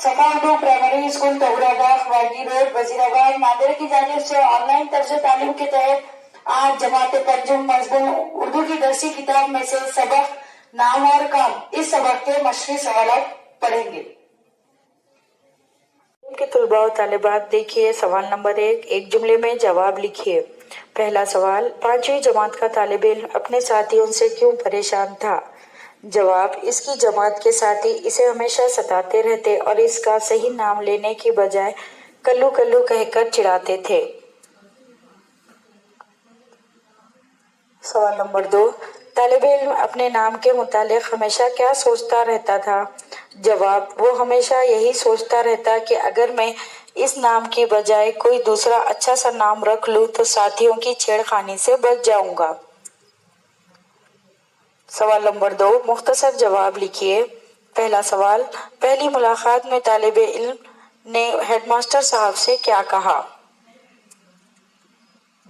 सफा Urdu primary school तहुराबाद वागी road Wazirabad Nanded की जानिब से ऑनलाइन तर्ज तालीम के तहत आज जमात पंजुम मजमून उर्दू की दरसी किताब में से सबक नाम और काम इस सबक के मशरी सवाल पढ़ेंगे। के तुलबा और तालिबात देखिए सवाल नंबर 1। एक जुमले में जवाब लिखिए। पहला सवाल, 5वीं जमात का तालिब इल्म अपने साथियों से क्यों परेशान था? जवाब, इसकी जमात के साथी इसे हमेशा सताते रहते और इसका सही नाम लेने की बजाय कल्लू कल्लू कहकर चिढ़ाते थे। सवाल नंबर 2, तालिब इल्म अपने नाम के मुतालिक हमेशा क्या सोचता रहता था? जवाब, वो हमेशा यही सोचता रहता कि अगर मैं इस नाम की बजाय कोई दूसरा अच्छा सा नाम रख लूं तो साथियों की छेड़खानी से बच जाऊंगा। सवाल नंबर 2, मुख्तसर जवाब लिखिए। पहला सवाल, पहली मुलाकात में तालिब इल्म ने हेडमास्टर साहब से क्या कहा?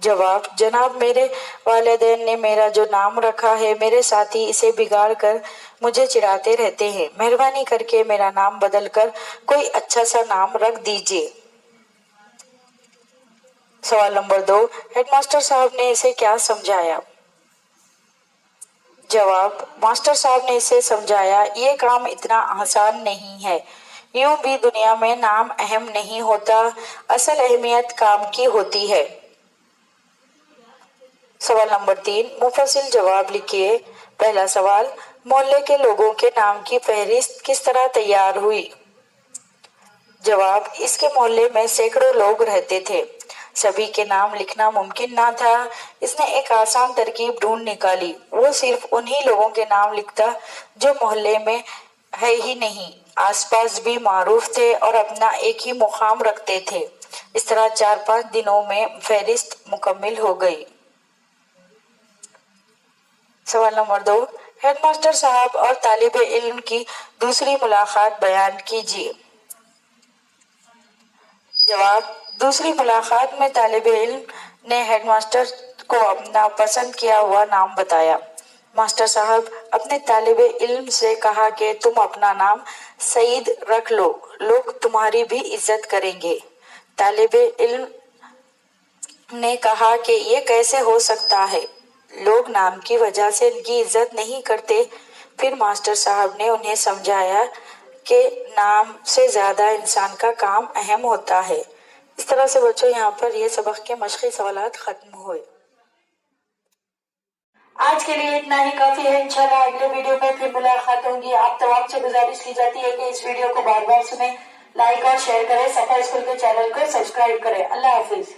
जवाब, जनाब मेरे वालिदैन ने मेरा जो नाम रखा है मेरे साथी इसे बिगाड़ कर मुझे चिढ़ाते रहते हैं, मेहरबानी करके मेरा नाम बदल कर कोई अच्छा सा नाम रख दीजिए। सवाल नंबर 2, हेडमास्टर साहब ने इसे क्या समझाया? जवाब, मास्टर साहब ने इसे समझाया ये काम इतना आसान नहीं है, यूं भी दुनिया में नाम अहम नहीं होता, असल अहमियत काम की होती है। सवाल नंबर 3, मुफस्सिल जवाब लिखिए। पहला सवाल, मोहल्ले के लोगों के नाम की फहरिस्त किस तरह तैयार हुई? जवाब, इसके मोहल्ले में सैकड़ों लोग रहते थे, सभी के नाम लिखना मुमकिन ना था। इसने एक आसान तरकीब ढूंढ निकाली, वो सिर्फ उन्हीं लोगों के नाम लिखता जो मोहल्ले में है ही नहीं, आसपास भी मारूफ थे और अपना एक ही मुकाम रखते थे। इस तरह 4-5 दिनों में फहरिस्त मुकम्मल हो गई। सवाल नंबर 2, हेडमास्टर साहब और तालिब इल्म की दूसरी मुलाकात बयान कीजिए। जवाब, दूसरी मुलाकात में तालिब इल्म ने हेडमास्टर को अपना पसंद किया हुआ नाम बताया। मास्टर साहब अपने तालिब इल्म से कहा कि तुम अपना नाम सईद रख लो, लोग तुम्हारी भी इज्जत करेंगे। तालिब इल्म ने कहा कि ये कैसे हो सकता है, लोग नाम की वजह से इनकी इज्जत नहीं करते। फिर मास्टर साहब ने उन्हें समझाया कि नाम से ज्यादा इंसान का काम अहम होता है। इस तरह से बच्चों यहाँ पर ये सबक के मशक़ी सवालात खत्म हुए। आज के लिए इतना ही काफी है। इंशाल्लाह अगले वीडियो में फिर मुलाकात होगी। आप तमाम से गुजारिश की जाती है कि इस वीडियो को बार बार सुने, लाइक और शेयर करें, सफा स्कूल के चैनल को सब्सक्राइब करें। अल्लाह हाफिज।